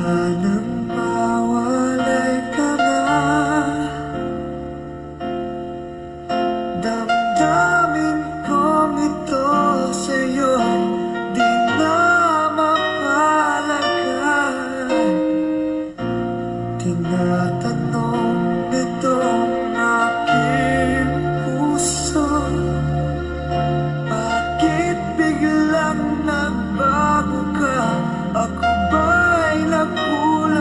Sanang mawalay ka na. Damdamin kong ito sa'yo'y di na mapalagay. Tinatanong nitong aking puso, bakit biglang nagbago ka? Ako ba'y nakulang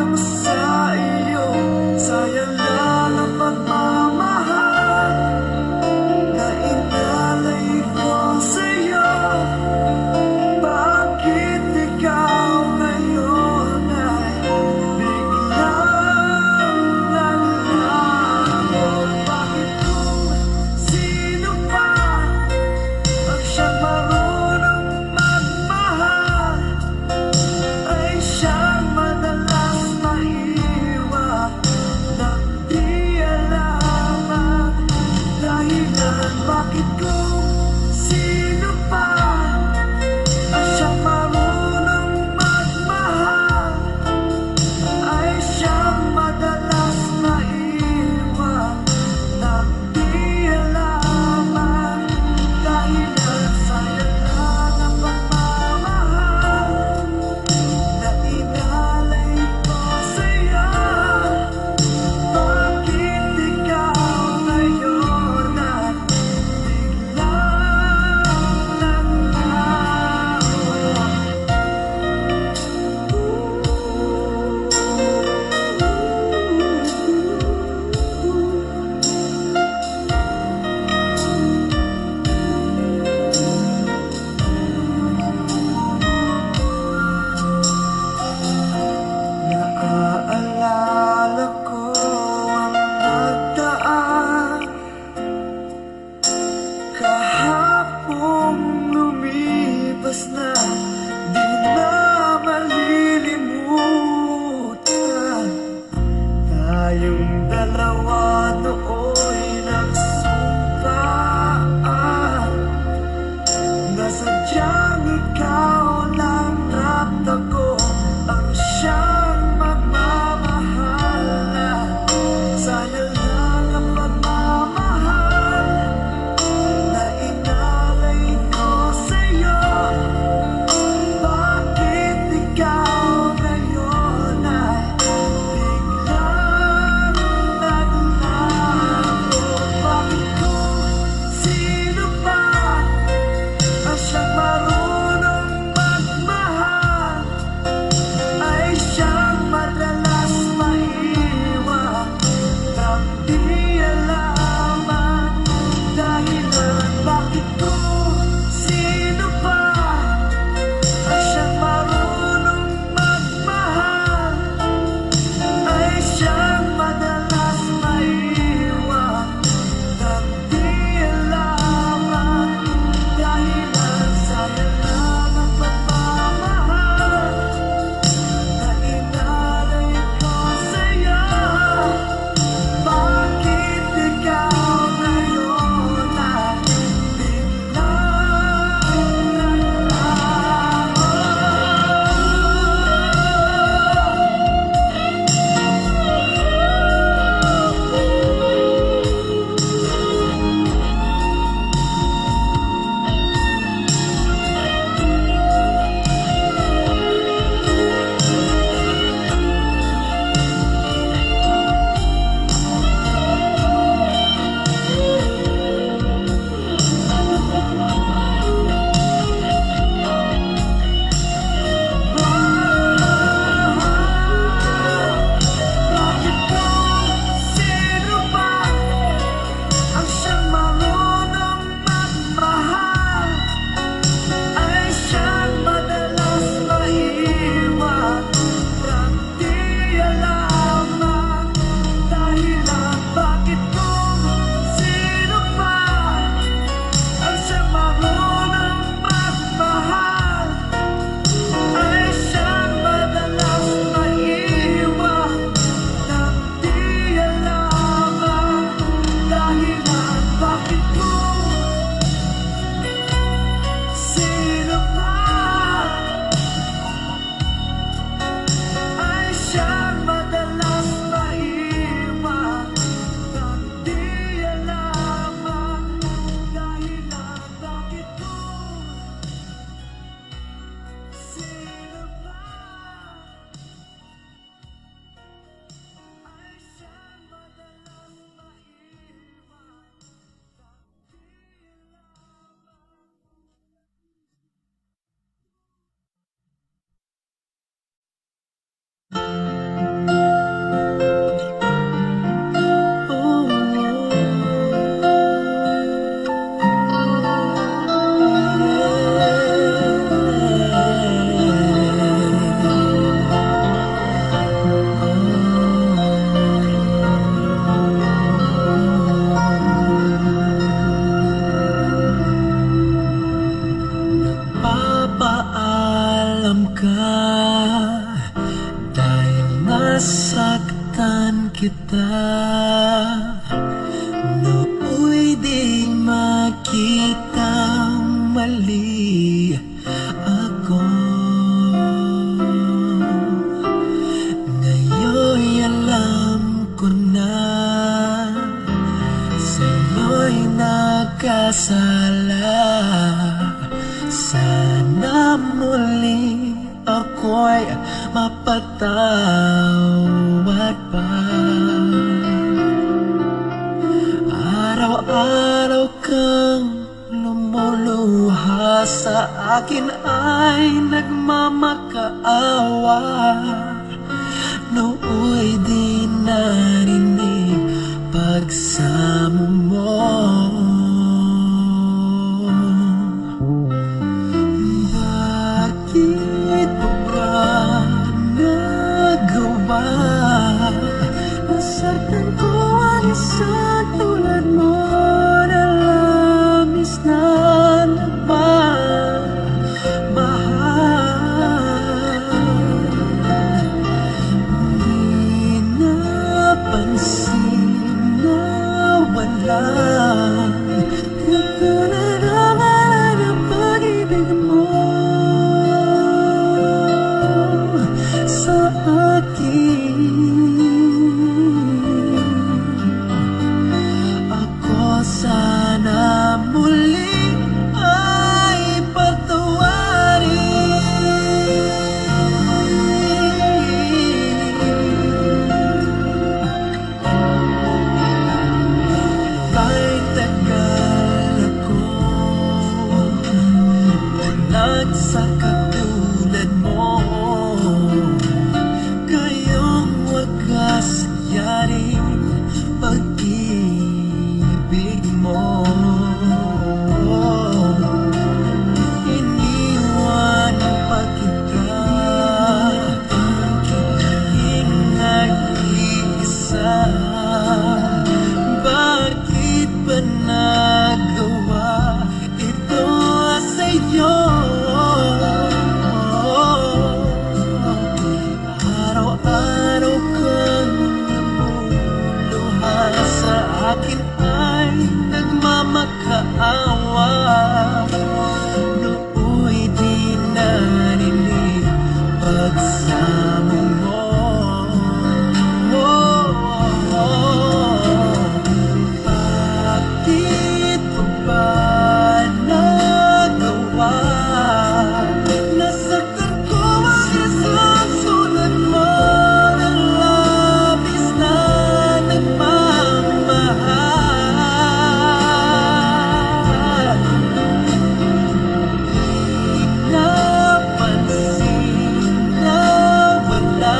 kita. Nooy di makitang mali ako. Ngayon'y alam ko na sa'yo'y nagkasala. Sana muli ako'y mapatawad pa. Araw-araw kang lumuluha sa akin ay nagmamakaawa. Nooy di narinig pagsamo mo. Bakit mo ba nagawa? Nasaktan ko ang isang tulad mo na labis na nagmamahal. Di napansin na wala naman ang pag-ibig mo sa akin. Ako sana muli ay patawarin. Kahit tagal ako walang sa katulad mo, ngayong wagas yaring pag-ibig mo. Iniwanan pa kita naging nag-iisa. Bakit ba nagawa ito sa'yo? Araw-araw kang lumuluha sa akin ay nagmamakaawa. Nooy di narinig pagsamo mo. Bakit mo ba nagawa? Nasaktan ko ang isang sulat mo na labis na nagmamahal. Di napansin na wala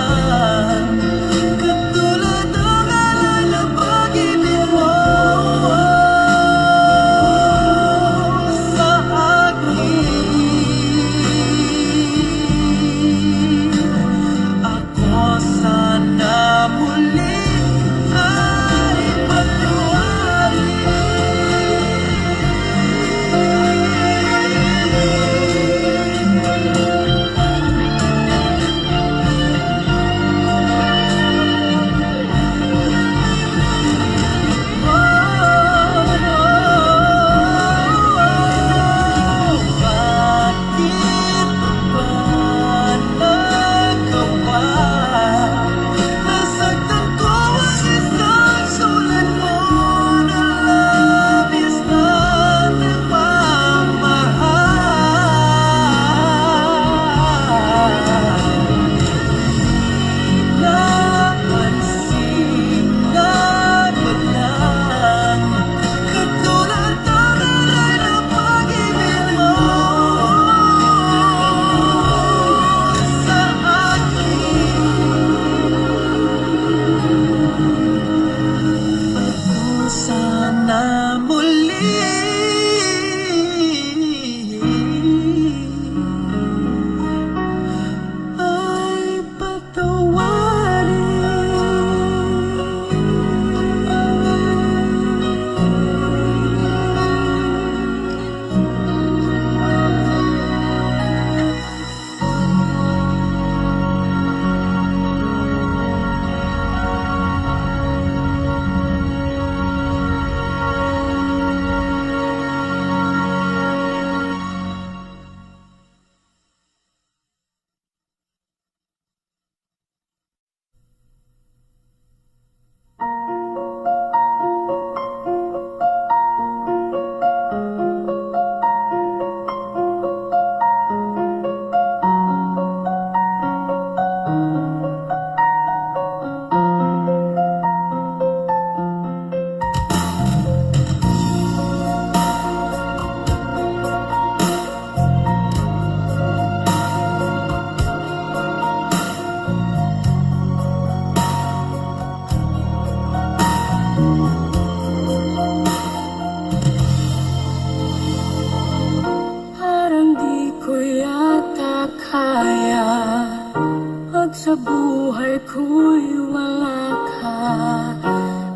sa buhay ko'y wala ka,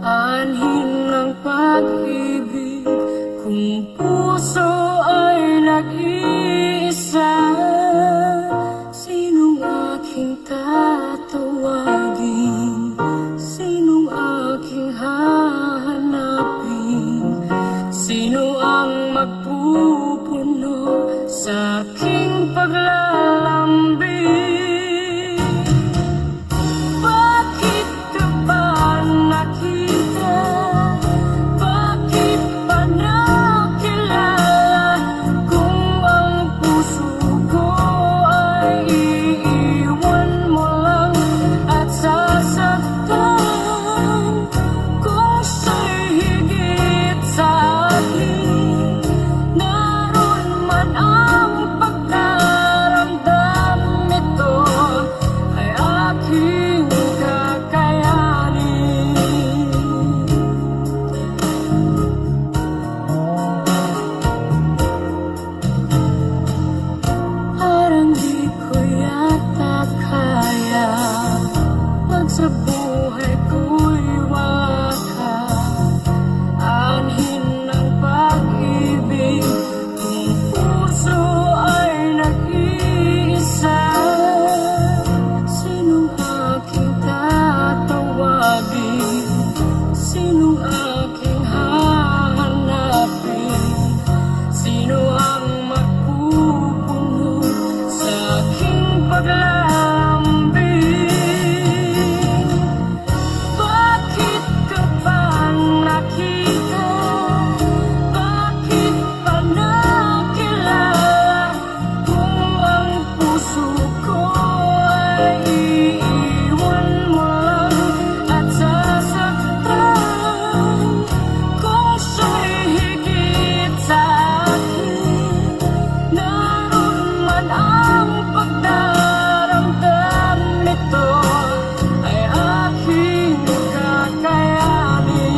anhin ng pag-ibig, kung puso ay nag-iisa, sinong aking tatawagin, sinong aking hahanapin, sino ang magpupuno sa aking paglalambing? Bakit ka ba nakita? Bakit pa nakilala? Kung ang puso ko ay iiwan mo lang at sasaktan, kung siya'y higit sa akin, naroon man ang pagdaramdam nito ay aking kakayanin. Parang di ko yata kaya pag sa buhay ko'y wala ka, anhin ng pag-ibig, kung puso ay nag-iisa, sinong aking tatawagin, sinong aking hahanapin, sino ang magpupuno sa aking paglalambing? Bakit ka ba nakita? Bakit pa nakilala? Kung ang puso ko ay iiwan mo lang at sasaktan, kung siya'y higit sa akin, naroon man ang pagdaramdam nito ay aking kakayanin.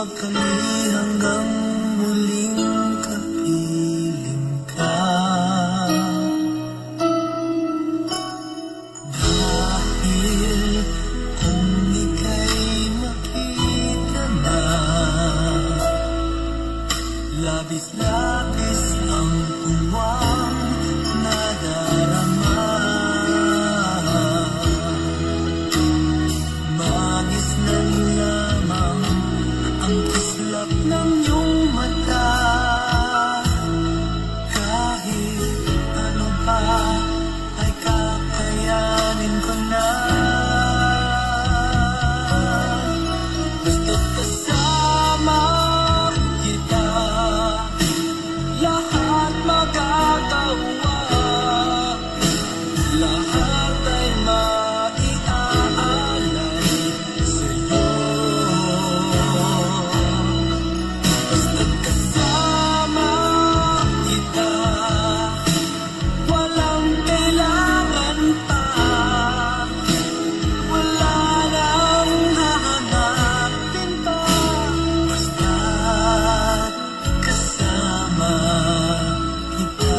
sakali hanggang muling kapiling ka. Dahil kung ika'y makita na, labis-labis ang puwang nadarama. Magis na lamang ang kislap ng iyong mata. Kahit ano pa ay kakayanin ko na. Basta't kasama kita, lahat magagawa. Lahat ay maiaalay sa'yo. Basta't kasama kita, walang kailangan pa. Wala nang hahanapin pa. Basta't kasama kita.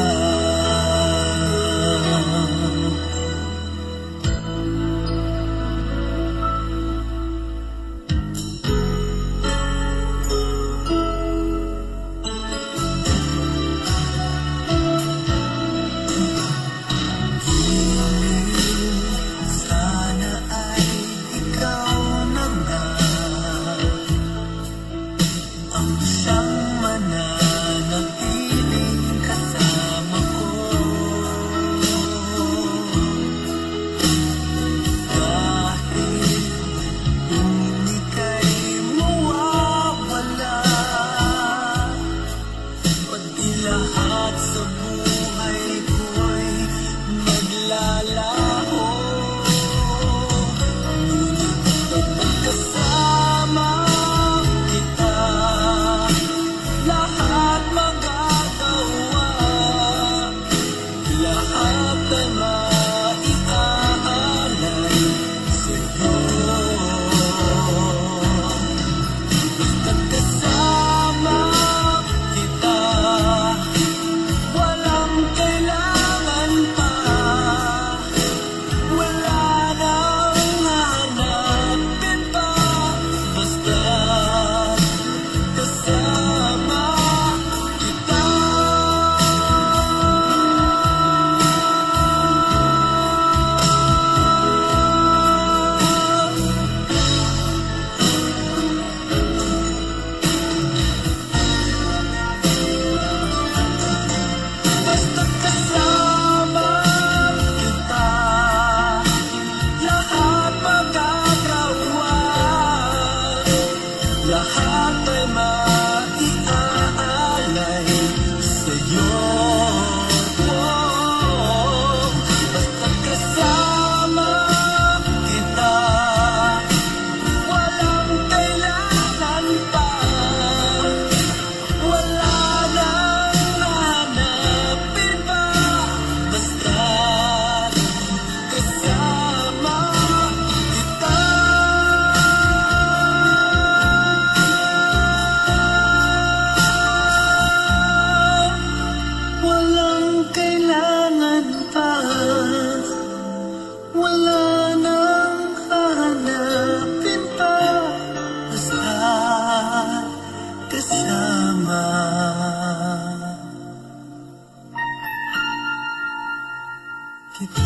Sana ay ikaw na nga ang siyang mananatiling kasama ko. Dahil kung ika'y mawawala, pati lahat sa buhay ko'y maglalaho. Ngunit kapag kasama kita, lahat magagawa. Lahat ay maiaalay sa'yo. Basta't kasama kita, walang kailangan pa. Wala nang hahanapin pa. Basta't kasama kita. Basta't kasama kita, lahat magagawa. Lahat ay maiaalay sa'yo. Basta't kasama kita, walang kailangan pa. Wala nang hahanapin pa. Basta't kasama kita. Walang kailangan pa. Wala nang hahanapin pa. Basta't kasama kita.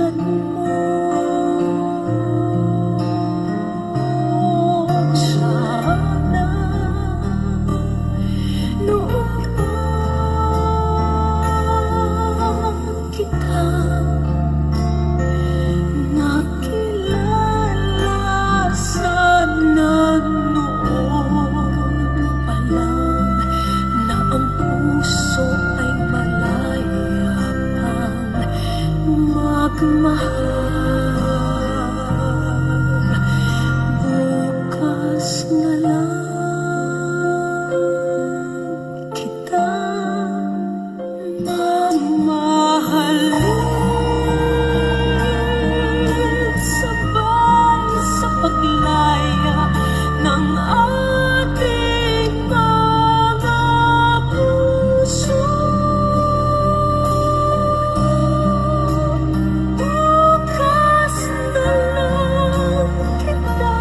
katulad mo. Sana noon pa kita nakilala, sana noon pa lang na ang puso ay malaya pang magmahal. Bukas na lang kita mamahalin, sabay sa paglaya ng ating mga puso. Bukas na lang kita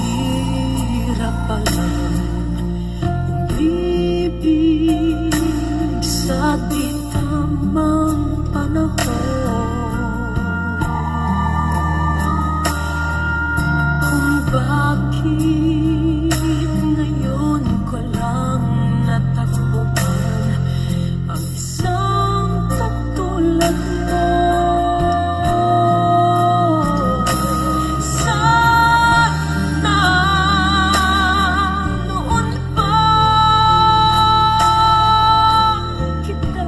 hirap pala umibig sa di tamang panahon, kung bakit ngayon ko lang natagpuan ang isang katulad mo. Sana noon pa kita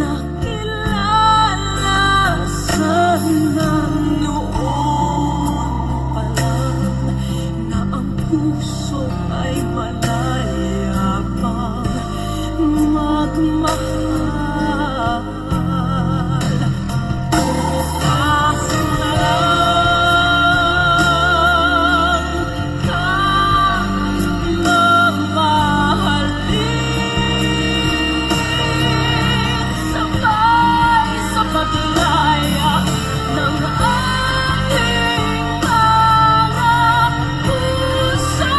nakilala, sana noon pa lang na ang puso ay malaya pang magmahal. Bukas na lang ka mamahalin, sabay sa paglaya ng ating mga puso.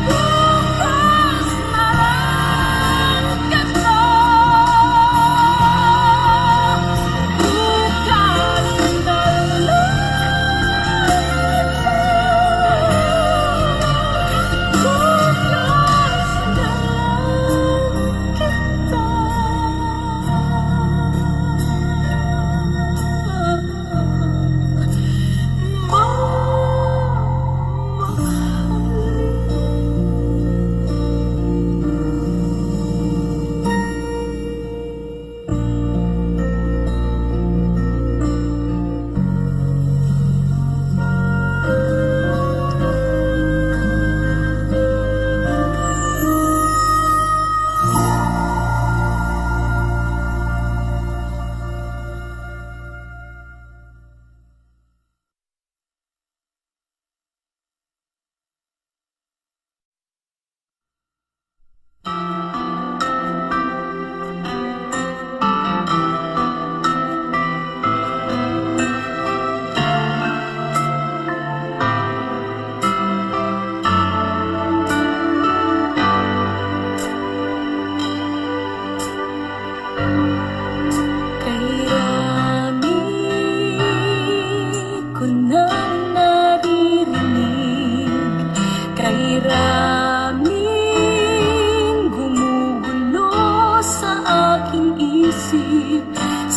Bukas na lang kita, bukas na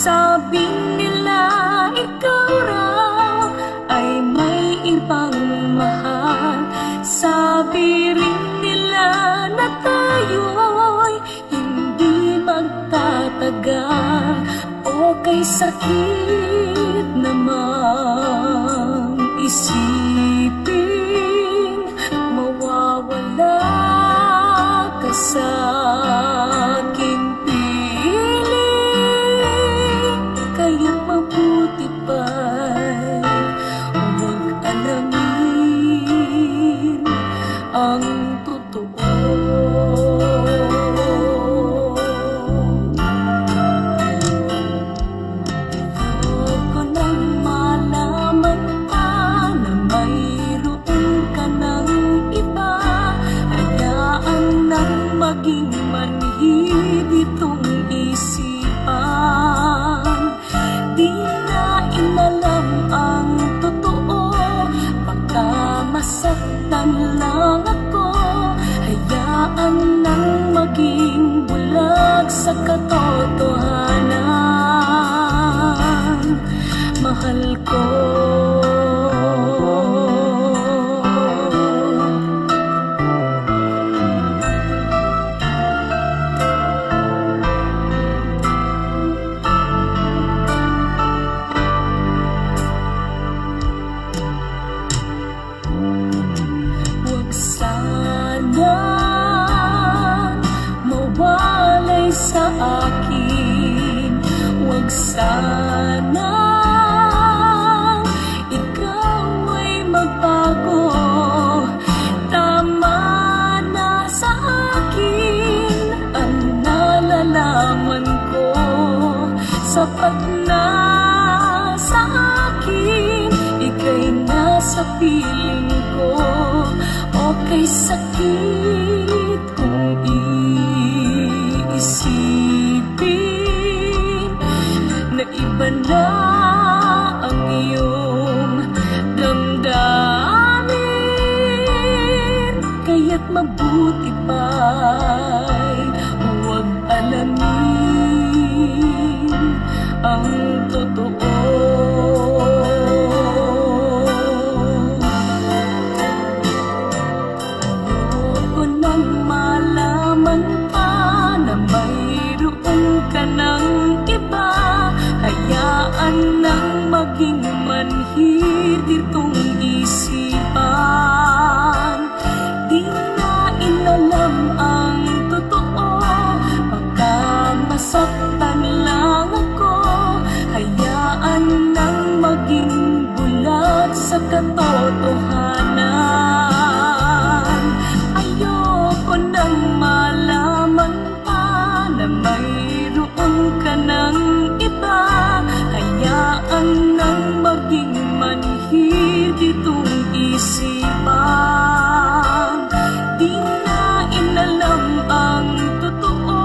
Sabing nila ikaw raw ay may ibang mahal. Sabi rin nila na tayo'y hindi magtatagal. O kay sakit namang isipin, mawawala ka sa aking piling. Kaya't mabuti pa'y mahal ko. Huwag sana mawalay sa akin, huwag sana ikaw ay magbago. Tama na sa akin ang nalalaman ko, sapat na sa akin, ika'y nasa piling ko. Okay, sakit kung iisipin na iba na ang iyong damdamin, kaya't mabuti pa'y huwag alamin ang totoo. Ayoko nang malaman pa na mayroon ka ng iba. Hayaan nang maging manhid itong isipan. Di na inalam ang totoo, baka masaktan lang ako. Hayaan nang maging bulag sa katotohanan. Ayoko nang malaman pa na mayroon ka ng iba. Hayaan nang maging manhid itong isipan. Di na inalam ang totoo,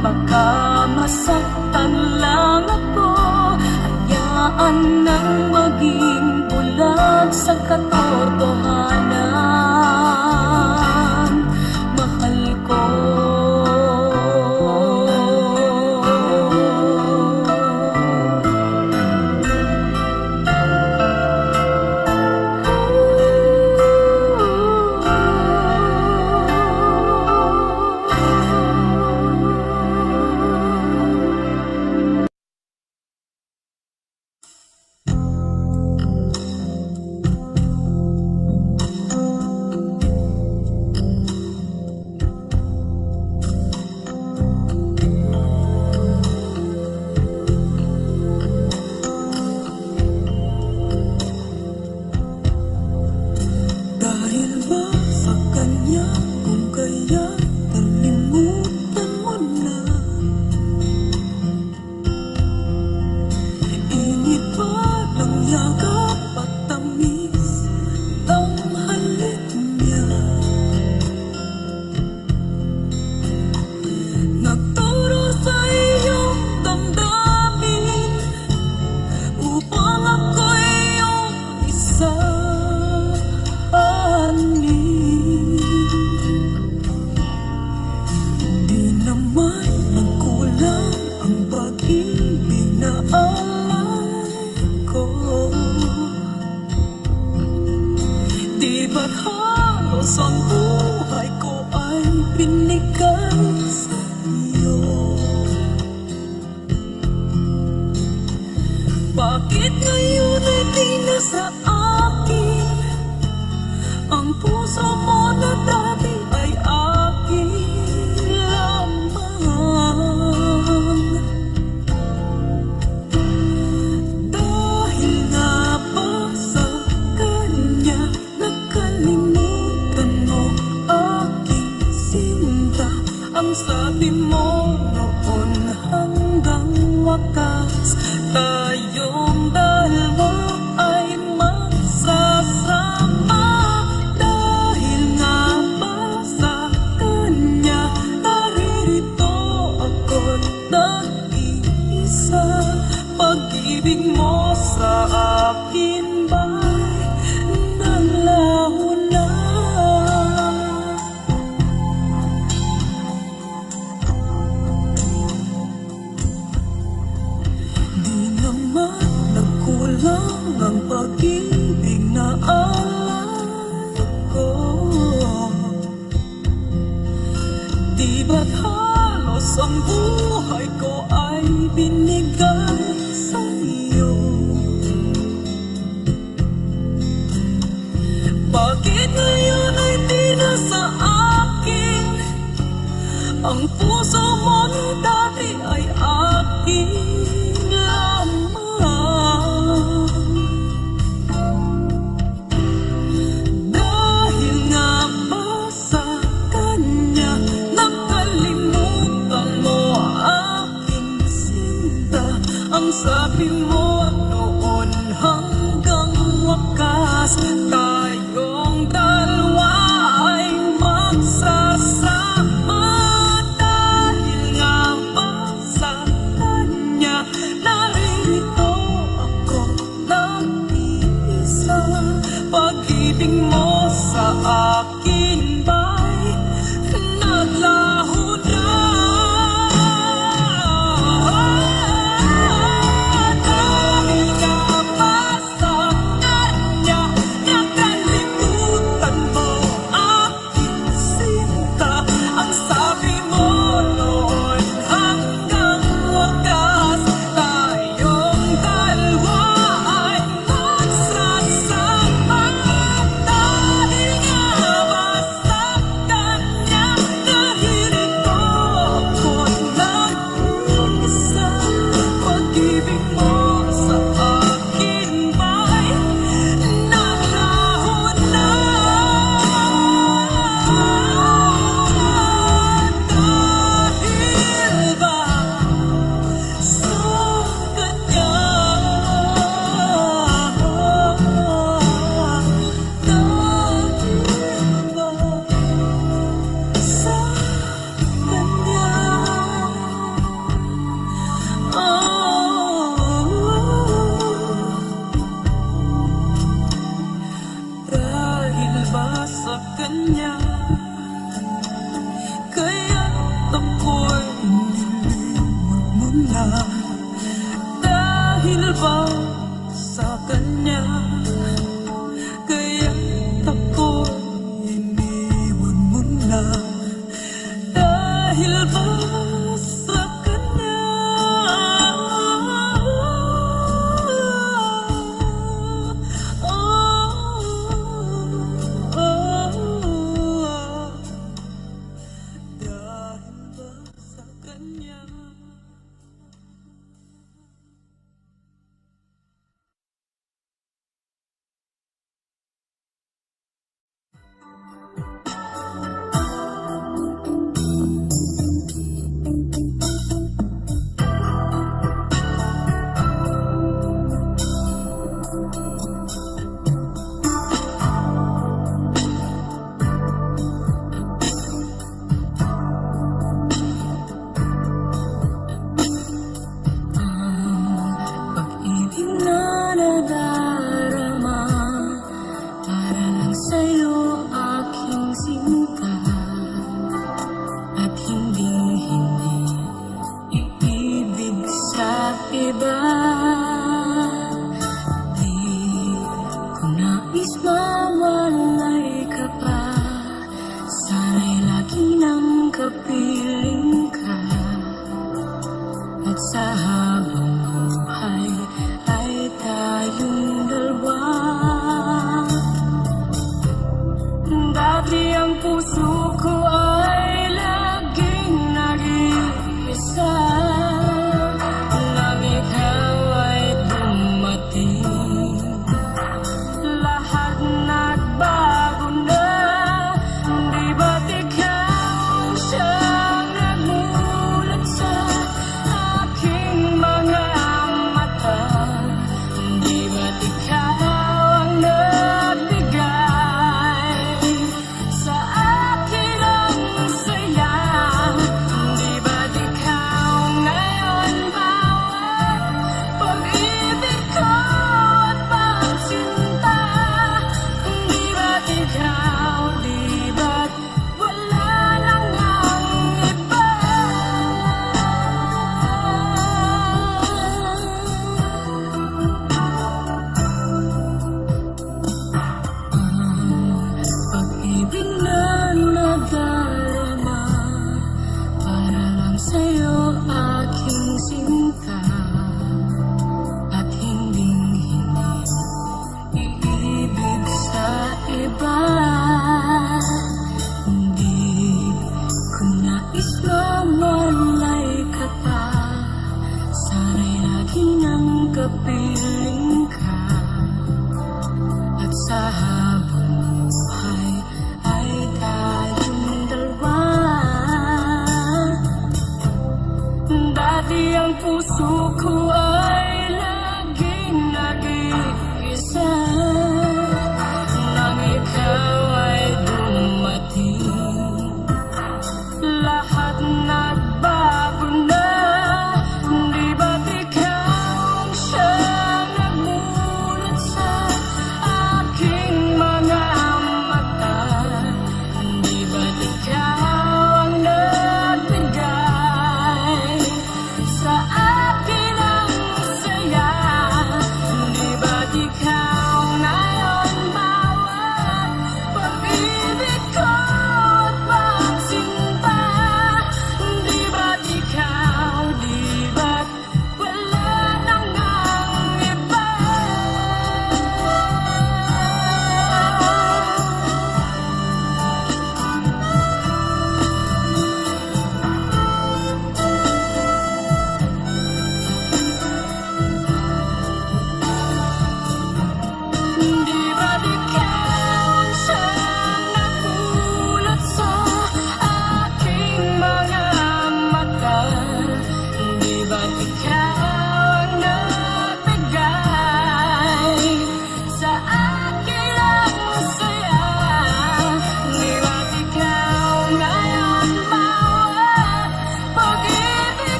baka masaktan lang ako. Hayaan nang maging bulag sa katotohanan. Mahal ko. Dahil ba sa kanya kung kaya nalimutan mo na? Init ba ng yakap at tamis ng halik niya? Nagturo sa iyong damdamin upang ako'y iyong isa. Di naman nagkulang ang pag-ibig na alay ko. Di ba't halos ang buhay ko ay binigay sa iyo? Bakit ngayon ay di na sa akin ang puso mo na dati ay akin lamang? Dahil nga ba sa kanya nakalimutan mo aking sinta? Ang sabi mo noon hanggang wakas tayong dalawa ay magsasama. Dahil nga ba lang ang pag-ibig na alay ko. Di ba't halos ang buhay ko ay binigay sa iyo? Bakit ngayon ay di na sa akin ang puso mo na dati ay akin lamang? Dahil nga ba sa kanya nakalimutan mo aking sinta? Ang sabi mo noon hanggang wakas tayong dalawa ay magsasama. Dahil nga ba sa kanya narito ako nag-iisa? Pag-ibig mo sa akin ba'y naglaho na? Dahil nga ba sa kanya nakalimutan mo aking sinta? Ang sabi mo noon hanggang wakas tayong dalawa ay magsasama. Dahil nga ba sa kanya naririto ako nag-iisa? Pag-ibig mo sa akin ba'y naglaho na? Dahil ba sa kanya? Dahil ba sa kanya? Dahil ba sa kanya kaya't ako'y niliwag mo na? Dahil ba sa kanya kaya't ako'y iniwan mo na? Dahil ba sa kanya? Dahil ba sa kanya? Pag-ibig na nadarama para lang sa'yo aking sinta, at hindi iibig sa iba. Di ko nais mawalay ka pa, sana'y lagi nang kapiling ka. At sa habang buhay ay tayong dalawa. Dati ang puso ko ay laging nag-iisa, nang ikaw ay dumating. Lahat na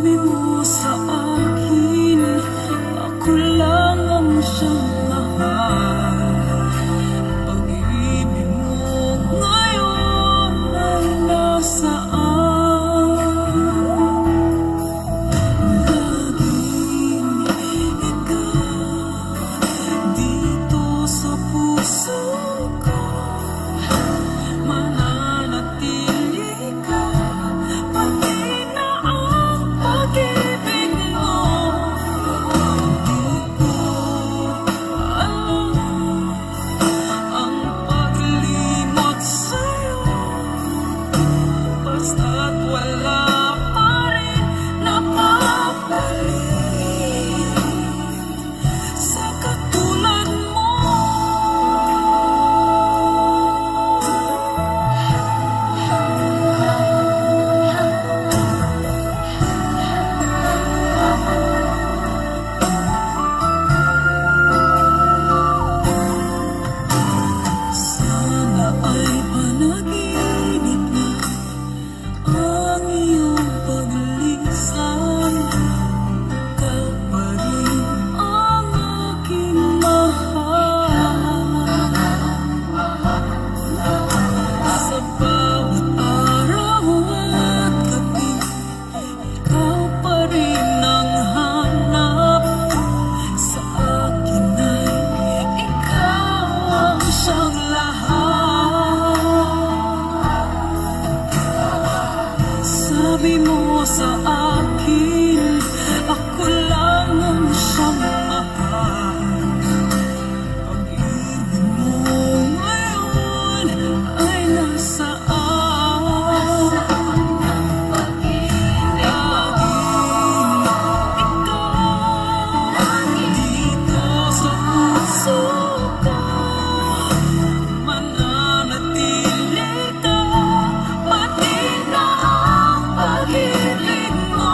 Sabi mo sa akin, ako lang ang siyang mahal. Pag-ibig mo ngayon ay nasaan? Laging ikaw dito sa puso ko, mananatili ka, pati na ang pag-ibig mo. Di ko alam ang paglimot sa'yo, basta't wala pa rin napapalit sa katulad mo. Sana ay panaginip na ang iyong paglisan. Ikaw pa rin ang aking mahal. Sa bawat araw at gabi, ikaw pa rin ang hanap. Sa akin ay ikaw ang siyang lahat. Sabi mo sa akin, ako lang ang siyang mahal. Pag-ibig mo ngayon ay nasaan? Laging ikaw dito sa puso ko, mananatili ka, pati na ang pag-ibig mo.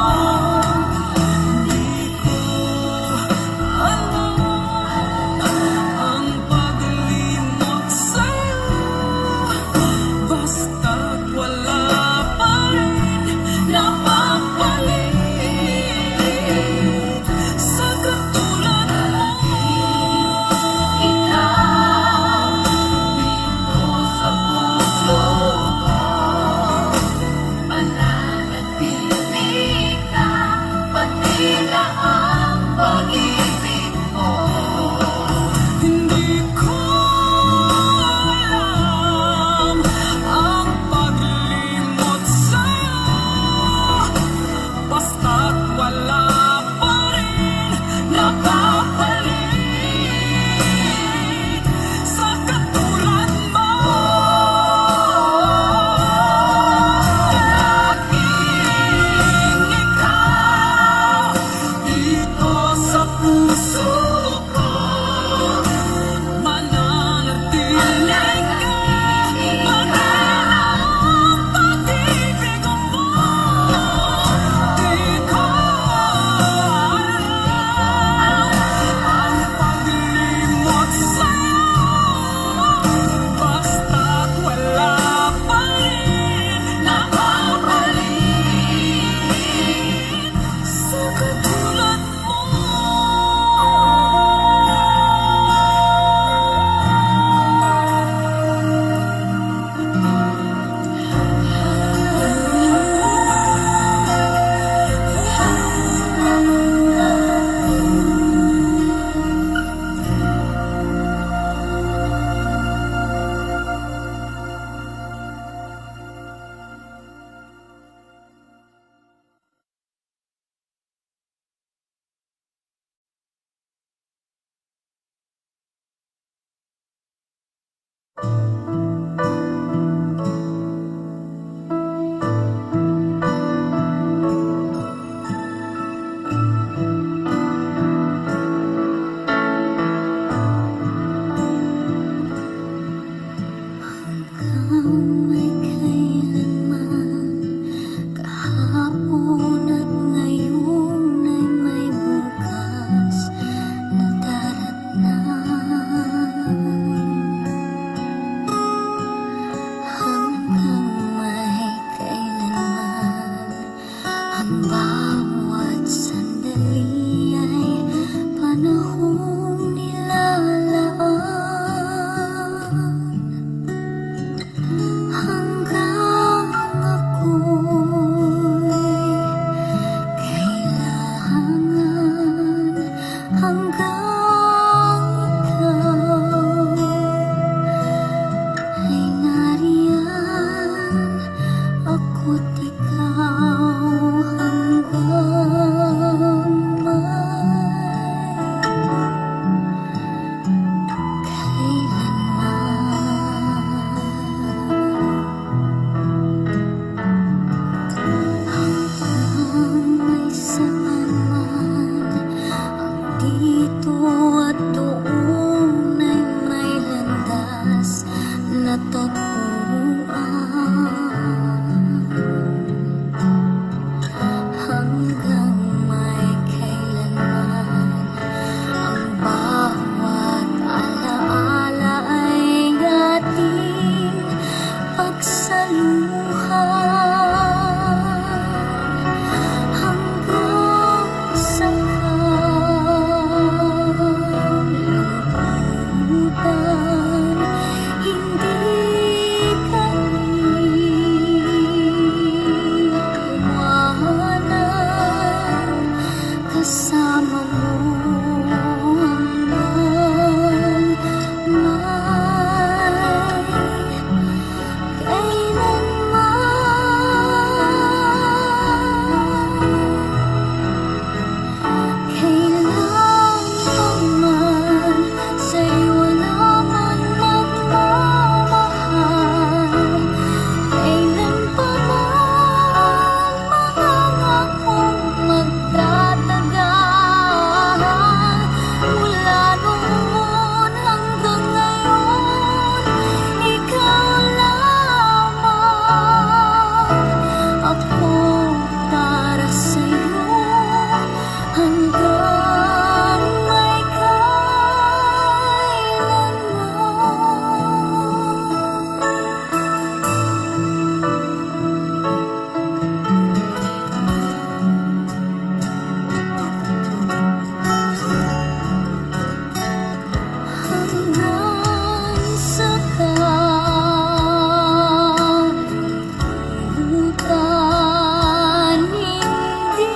minsan hindi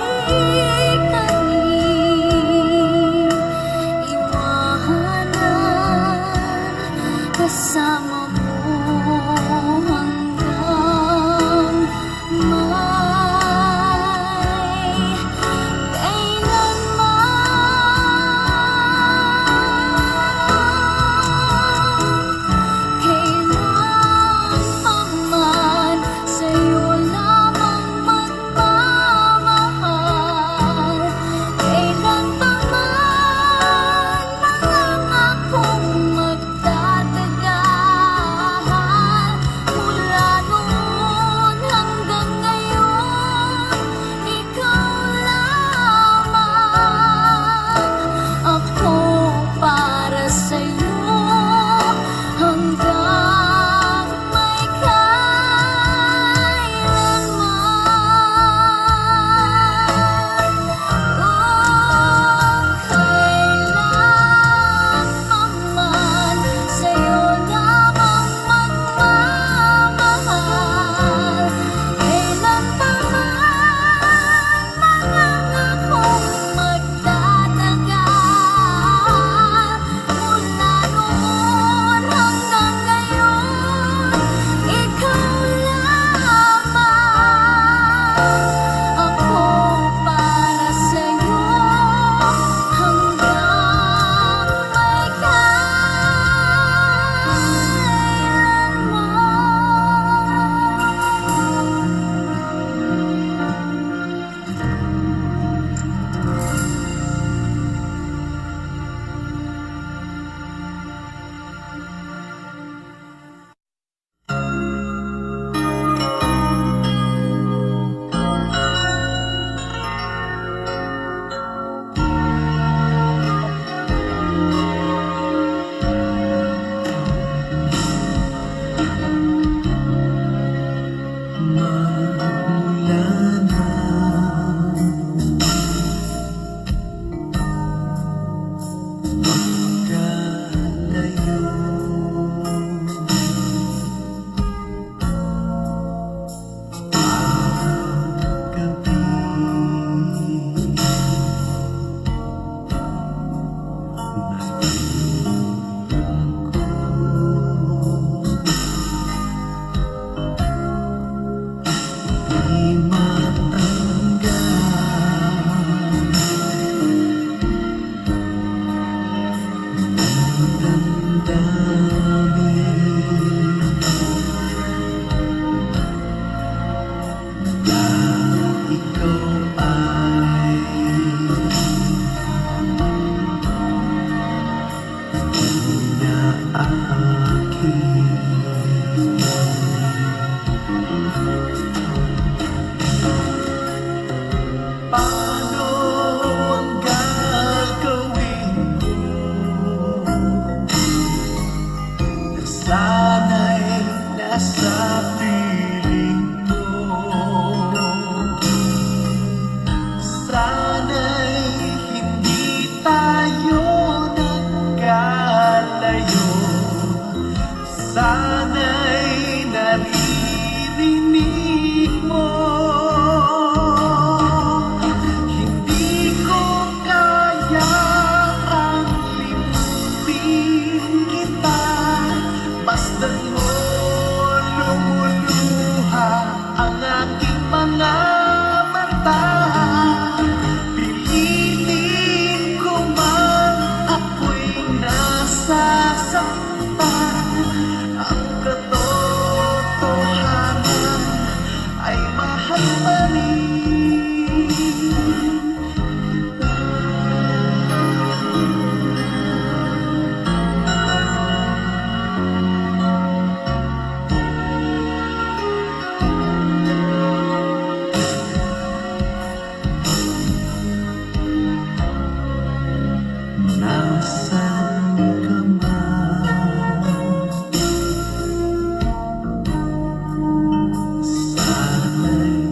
ka iwanan, kasama mo hanggang may kailanman sa'yo lamang magmamahal. Kailan pa man nangangakong magtatagal. Mula noon hanggang ngayon, ikaw lamang. Ako para sa'yo hanggang may kailanman. Kailanman sa'yo lamang magmamahal. Kailan pa man nangangakong magtatagal. Mula noon hanggang ngayon, ikaw lamang. Ako para sa'yo hanggang may paano ang gagawin ko? Sana'y nasa piling mo. Sana'y hindi tayo nagkalayo. Sana'y naririnig mo. Hindi ko kaya ang limutin kita. Basta't mo lumuluha ang aking mga mata. Pilitin ko man ako'y nasasaktan. Ang katotohanan ay mahal pa rin. Nasaan ka man? Sana'y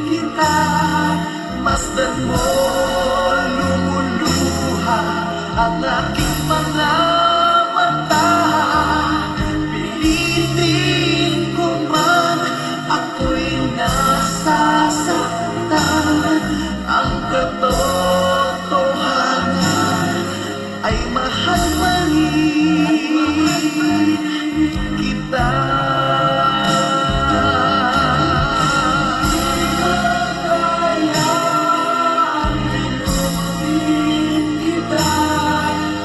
kita, masdan mo lumuluha ang aking mga mata. Pilitin ko man ako'y nasasaktan, ang katotohanan ay mahal pa rin kita.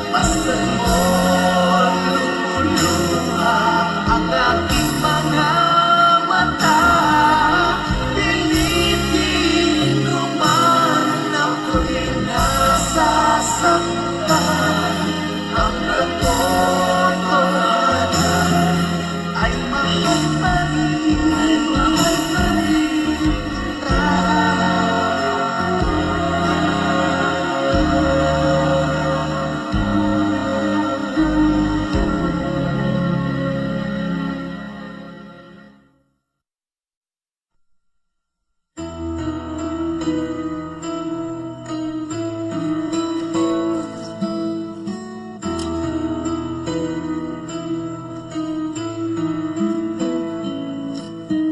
Masdan mo lumuluha ang aking mga mata. Pilitin ko man ako'y nasasaktan, ang katotohanan ay mahal pa rin, ay mahal pa rin kita.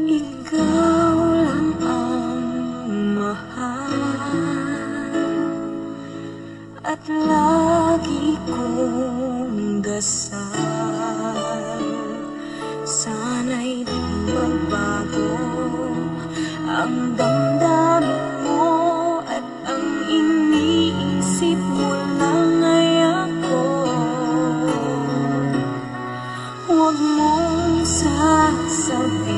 Ikaw lang ang mahal at lagi kong dasal. Sana'y di magbago ang damdamin mo at ang iniisip mo lang ay ako. Huwag mong sasabihin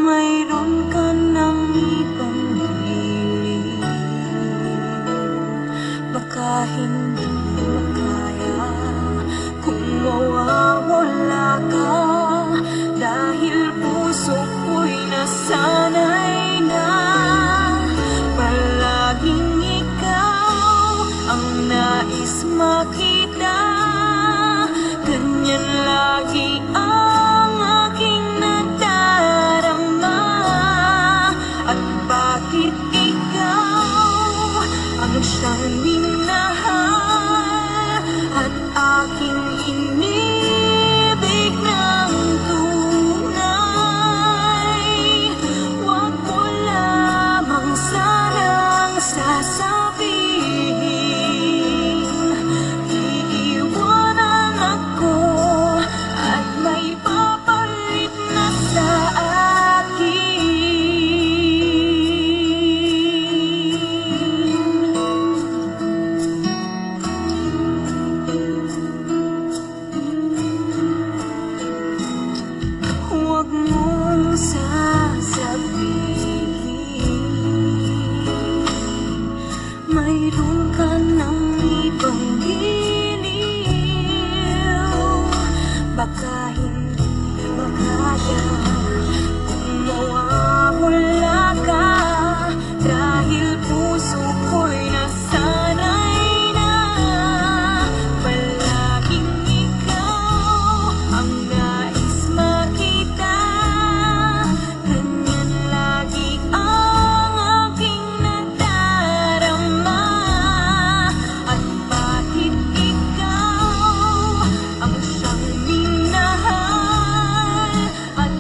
mayroon ka ng ibang hiling. Baka hindi makaya kung mawawala ka, dahil puso ko'y nasanay na palaging ikaw ang nais makita. Ganyan lagi ang aking nadarama. At bakit ikaw ang siyang minahal at aking inibig ng tunay? Huwag mo lamang sanang sasabihin iiwanan ako at may papalit na sa akin. Huwag mong sasabihin mayroon ka ng ibang giliw. Baka hindi makaya kung mawawala ka, dahil puso ko'y nasanay na palaging ikaw ang nais makita. Ganyan lagi ang aking nadarama. At bakit ikaw ang siyang minahal at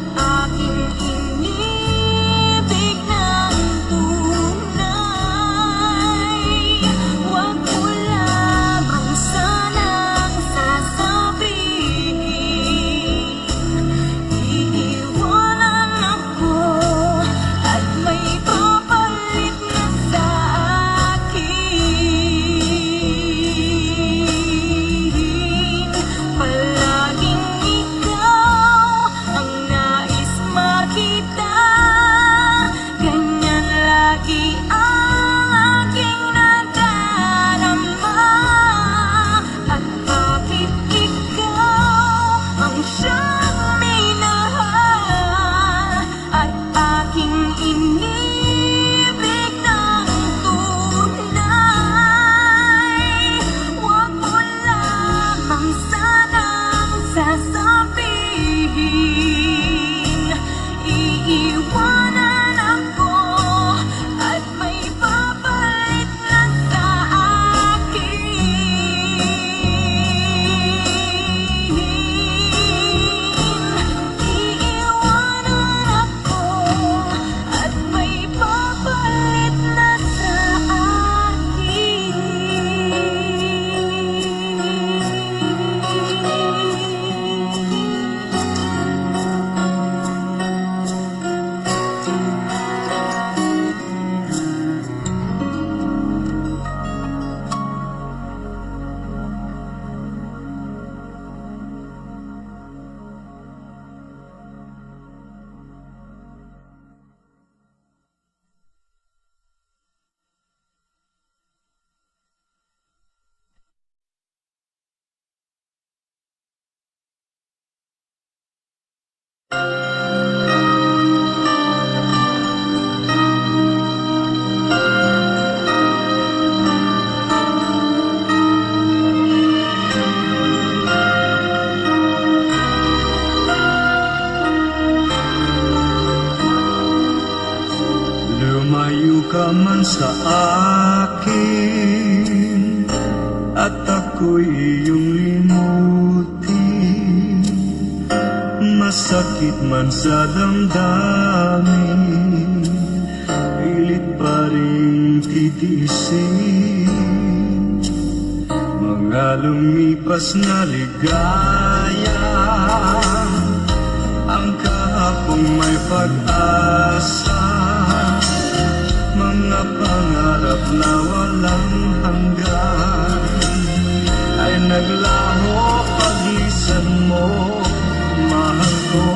man sa akin at ako'y iyong limutin. Masakit man sa damdamin, pilit pa rin titiisin. Mga lumipas na ligaya, ang kahapong may pag-asa, mga pangarap na walang hanggan ay naglaho paglisan mo, mahal ko.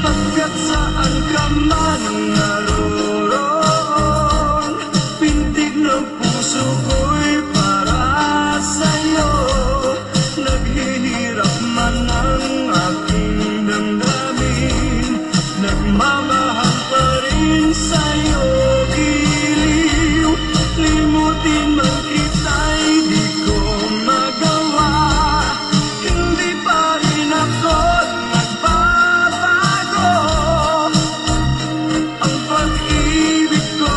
Pagkat saan ka man naroon, pintig ng puso ko'y para sa'yo. Naghihirap man ang aking damdamin, nagmamahal pa rin sa'yo. Giliw, limutin man kita'y di ko magawa. Hindi pa rin ako nagbabago. Ang pag-ibig ko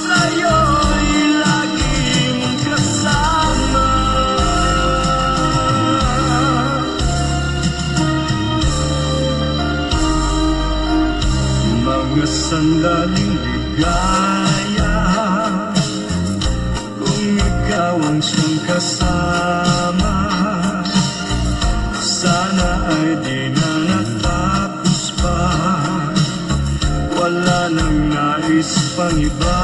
sa'yo'y laging kasama. Mga sandaling ligaya, kung ikaw ang siyang kasama, sana ay di na natapos pa. Wala nang nais pang iba.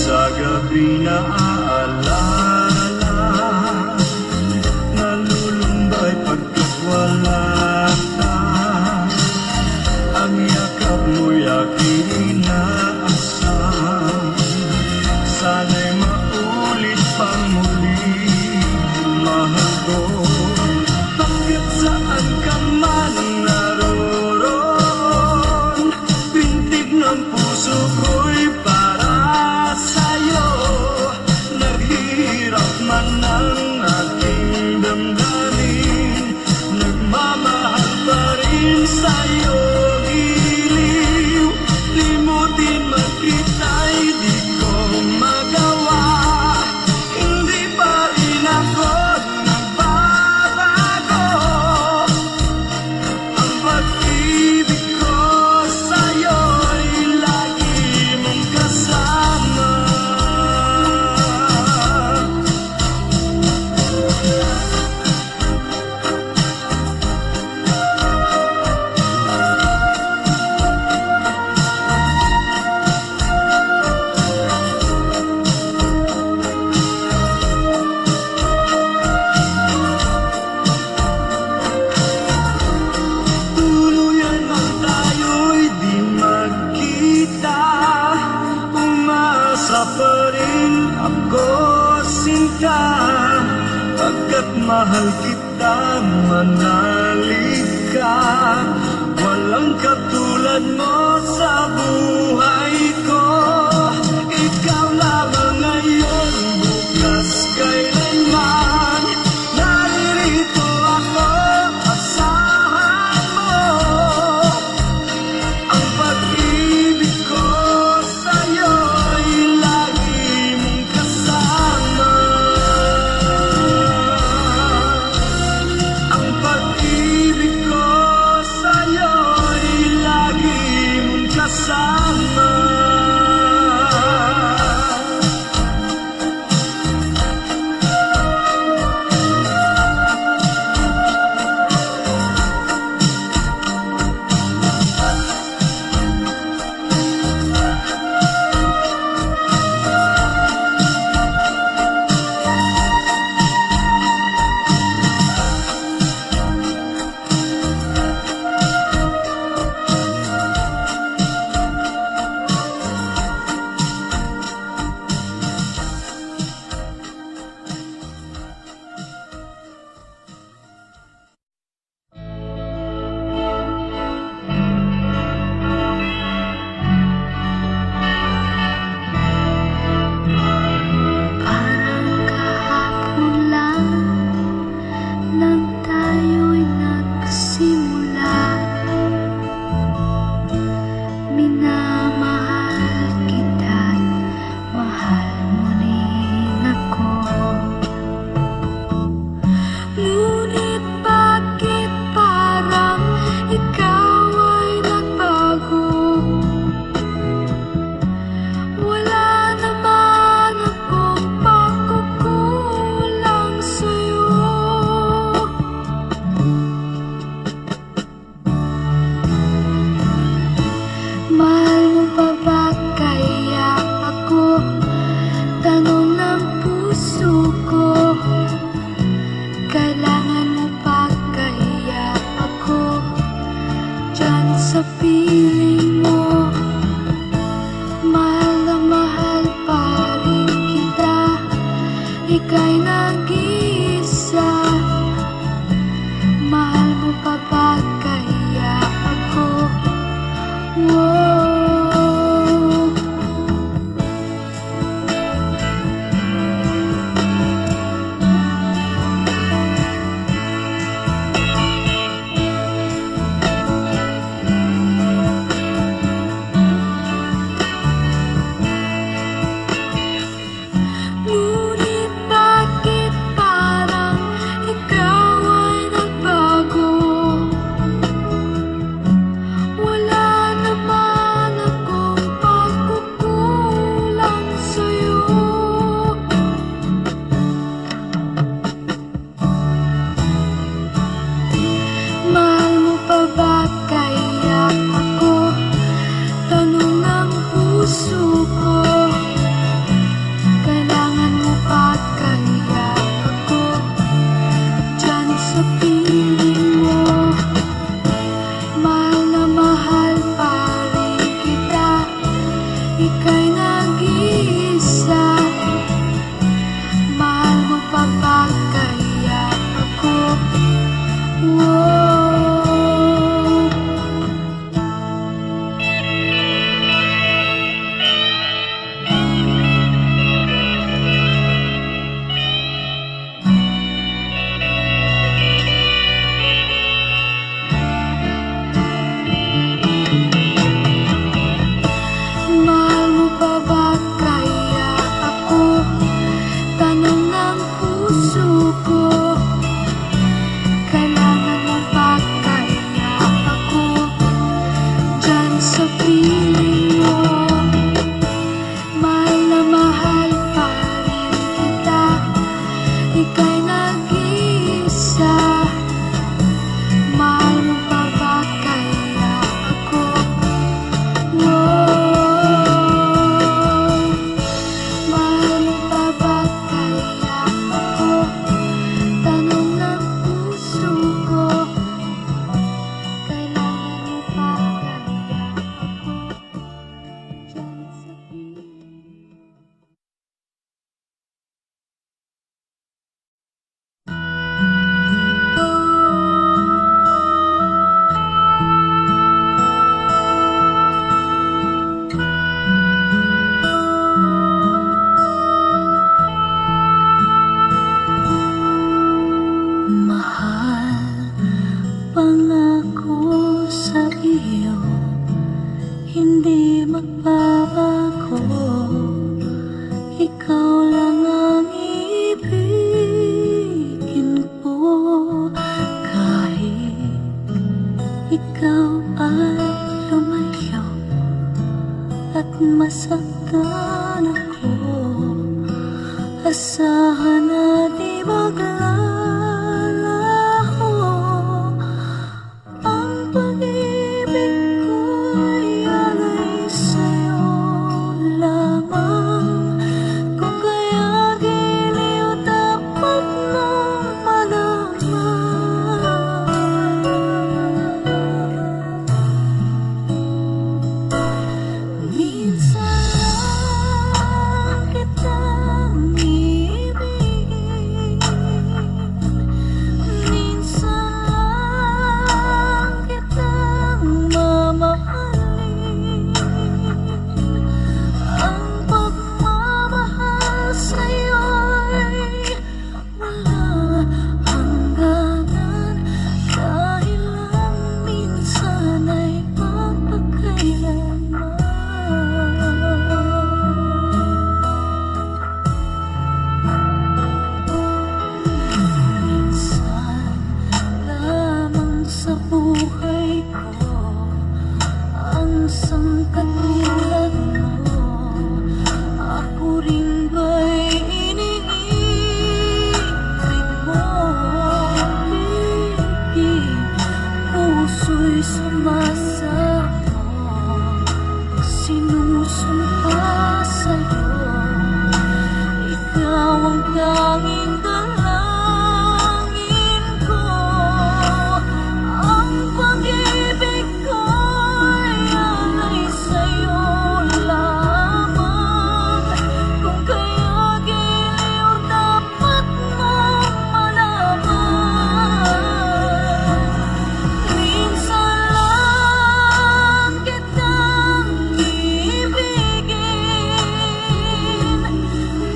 Sa gabi na aalala, nalulumbay pagkat wala ka. Ang yakap mo'y aking inaasam, sana'y maulit pang muli, mahal ko. Bakit saan ka man naroon, pintig ng puso ko'y para sa'yo. Naghihirap man ang aking damdamin, nagmamahal pa rin sa'yo. Giliw, limutin man kita'y di ko magawa. Hindi pa rin ako nagbabago. Ang pag-ibig ko sa'yo'y lagi mong kasama. Tuluyan man tayo'y di magkita, umasa pa rin ako, sinta. Pagkat mahal kita, manalig ka. Walang katulad mo sa buhay ko. Ikaw lamang ngayon, bukas, kailanman. Naririto ako, asahan mo. Ang pag-ibig ko sa'yo'y lagi mong kasama. Ang pag-ibig ko sa'yo'y lagi mong kasama. ko sa iyo hindi magbabago. Ikaw lang ang ibigin ko, kahit ikaw ay lumayo at masaktan ako. Asahan na di maglalaho ang pag-ibig ko'y alay sa'yo lamang. Kung kaya giliw dapat mong malaman. Minsan lang kitang ibigin, minsan lang kitang mamahalin. Ang pagmamahal sa'yo'y wala hangganan, dahil lang minsan ay mapagkailanman. Minsan lamang sa buhay ko ang sangkatulad mo. Ako rin ba'y iniibig mo? Piging puso'y sumasamo, sinusumpa sa'yo. Ikaw ang tanging dalangin ko. Ang pag-ibig ko'y alay sa'yo lamang. Kung kaya giliw dapat mong malaman. Minsan lang kitang ibigin,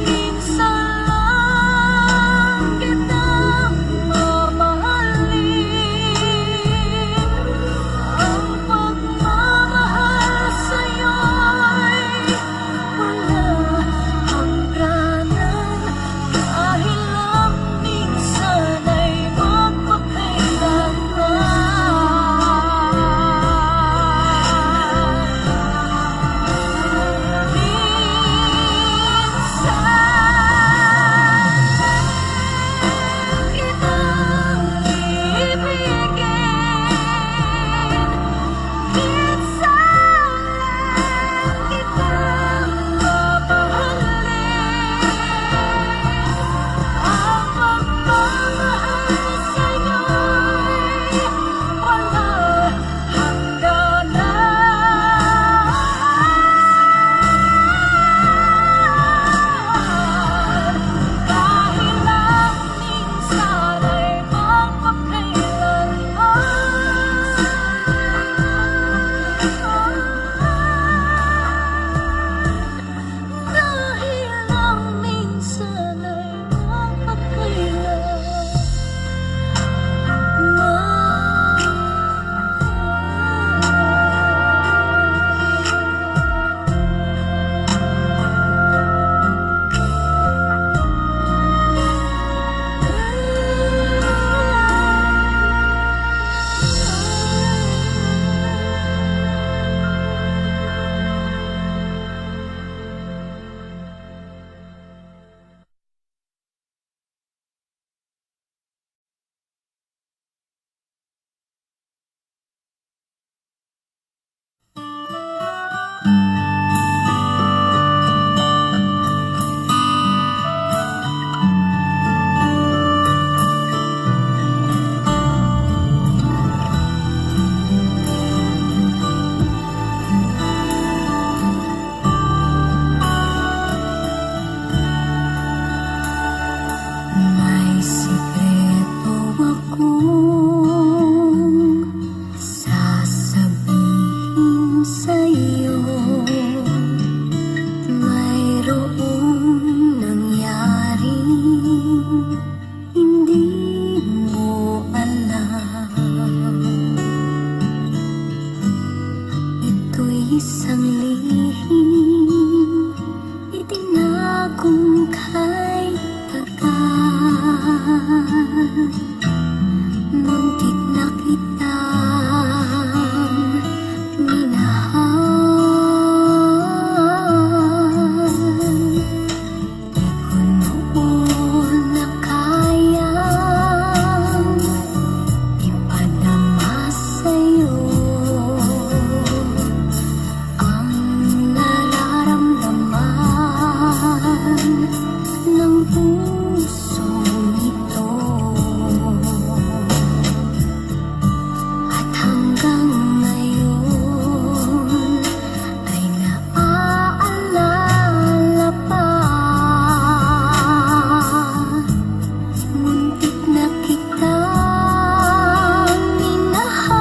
minsan lang isang lihim itinagong kay tagal. Muntik na kitang minahal. Di ko noon na kayang ipadama sa'yo ang nararamdaman ng pusong ito. At hanggang ngayon ay naaalala pa. Muntik na kitang minahal.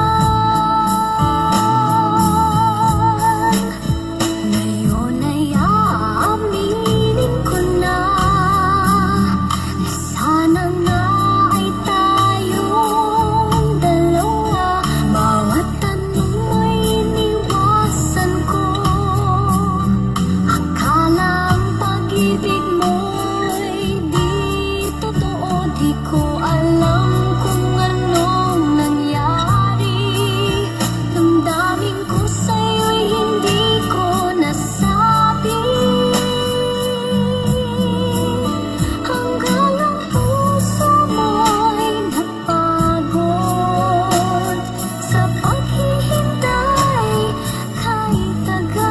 Ngayon ay aaminin ko na sana nga ay tayong dalawa. Bawat tanong ay iniwasan ko. Akala ang pag-ibig mo'y di totoo. Di ko alam kung anong nangyari. Damdamin ko sa'yo'y hindi ko nasabi. Hanggang ang puso mo'y napagod sa paghihintay kahit tagal.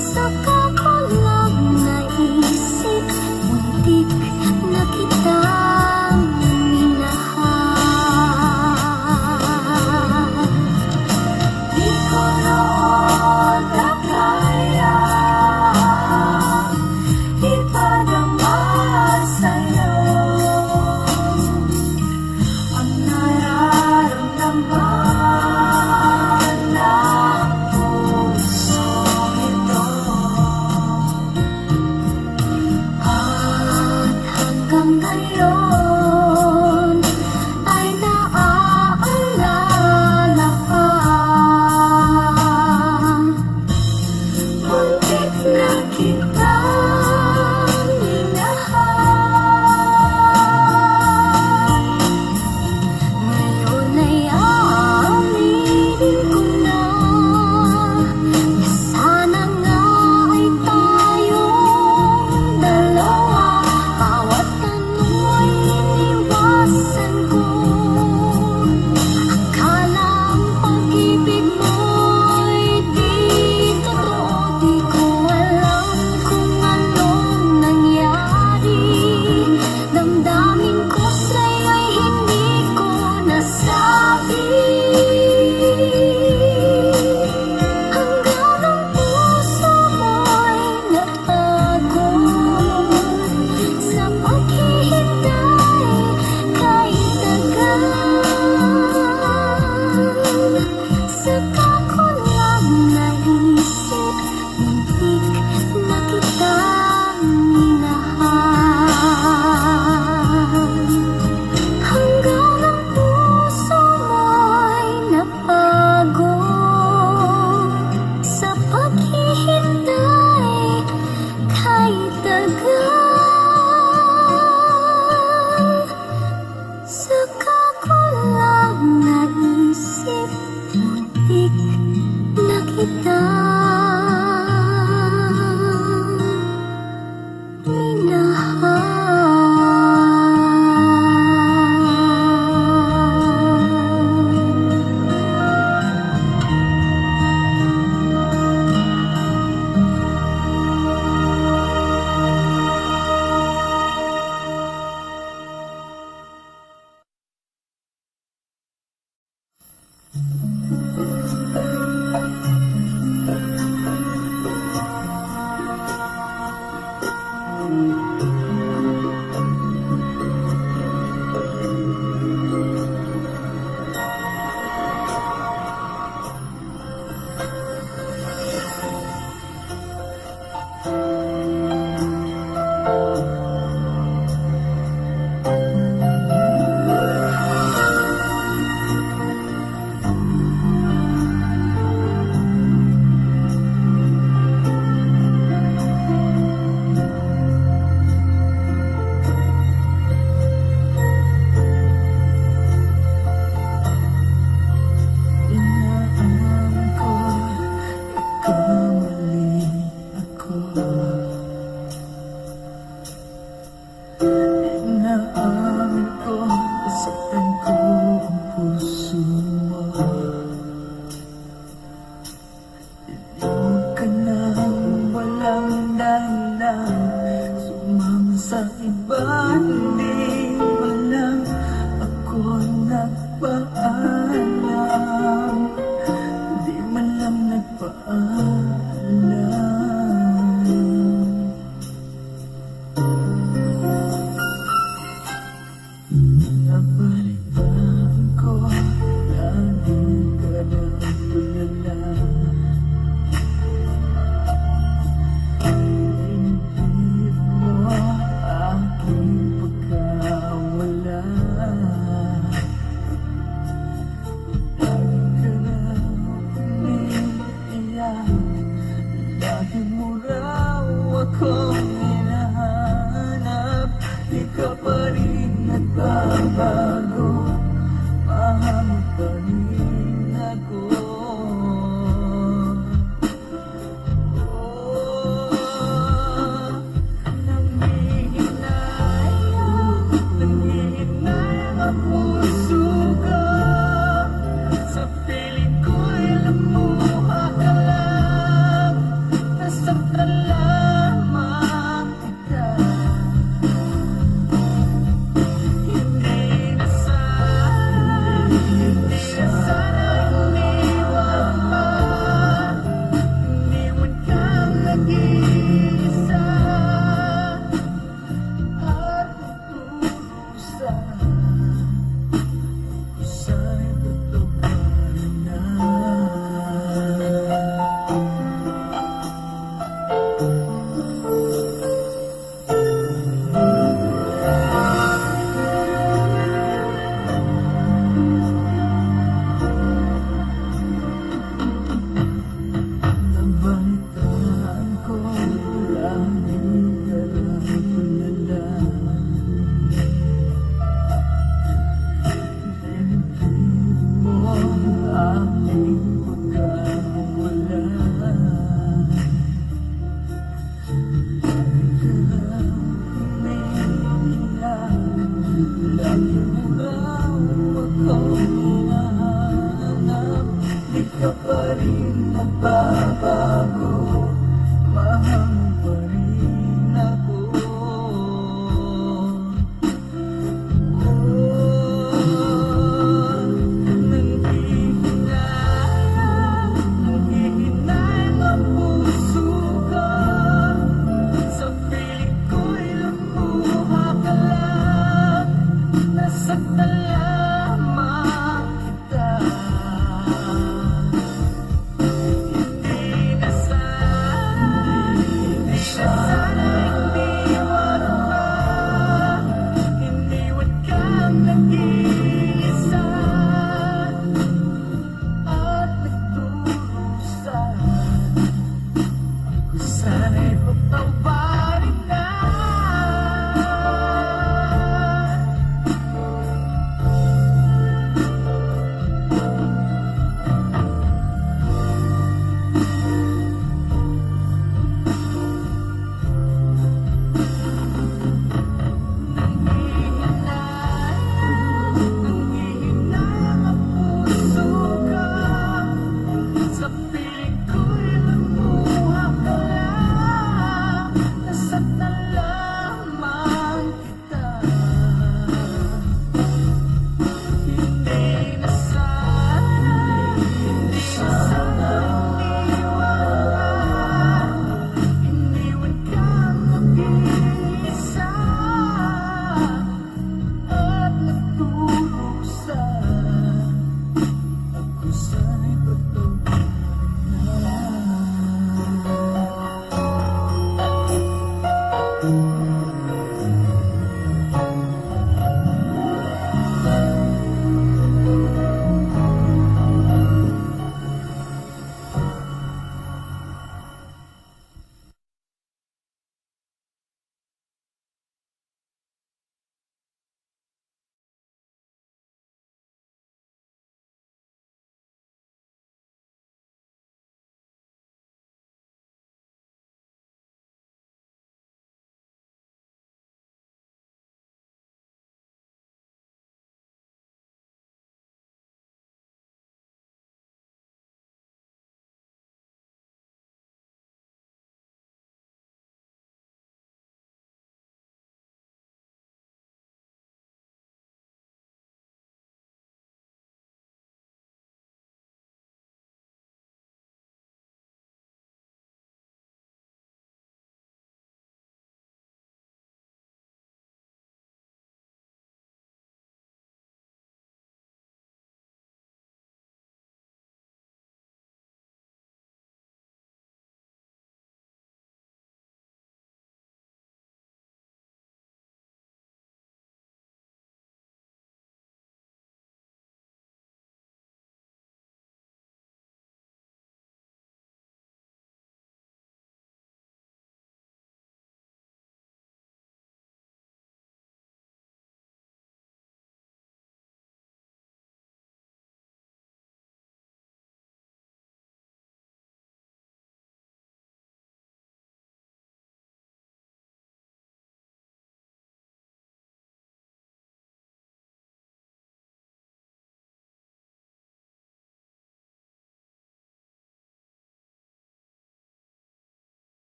Saka ko lang naisip, muntik na kitang minahal. Di ko noon na kaya ipadama sa'yo ang nararamdaman ng pusong ito. At hanggang ngayon ay naaalala pa. Muntik na kitang minahal. Ngayon ay aaminin ko na sana nga ay tayong dalawa. Bawat tanong ay iniwasan ko. Akala ang pag-ibig mo'y di totoo. Di ko alam kung anong nangyari. Damdamin ko sa'yo'y hindi ko nasabi. Hanggang ang puso mo'y napagod sa paghihintay kahit tagal. Saka ko lang naisip, muntik na kitang minahal. Hanggang ang puso mo'y napagod sa paghihintay kahit tagal. Saka ko lang naisip, muntik na kitang nagpaalam, di man lang nagpaalam. Nabalitaan ko na di ka na tulala. Hindi mo aking pagkawala. Lagi ka na umiiyak, lagi mo raw akong hinahanap. Di ka pa rin nagbabago, mahal mo pa rin ako. Nangihinayang ang puso ko, sa piling ko'y lumuha ka lang. Nasaktan lamang kita, hindi na sana iniwan pa. Iniwan kang nag-iisa at nagdurusa. Sana'y totoo ka na. Nabalitaan ko lang di ka lang tulala. Dinibdib mo ang aking pagkawala. Lagi ka lang umiiyak, lagi mo raw akong hinahanap. Di ka pa rin nagbabago,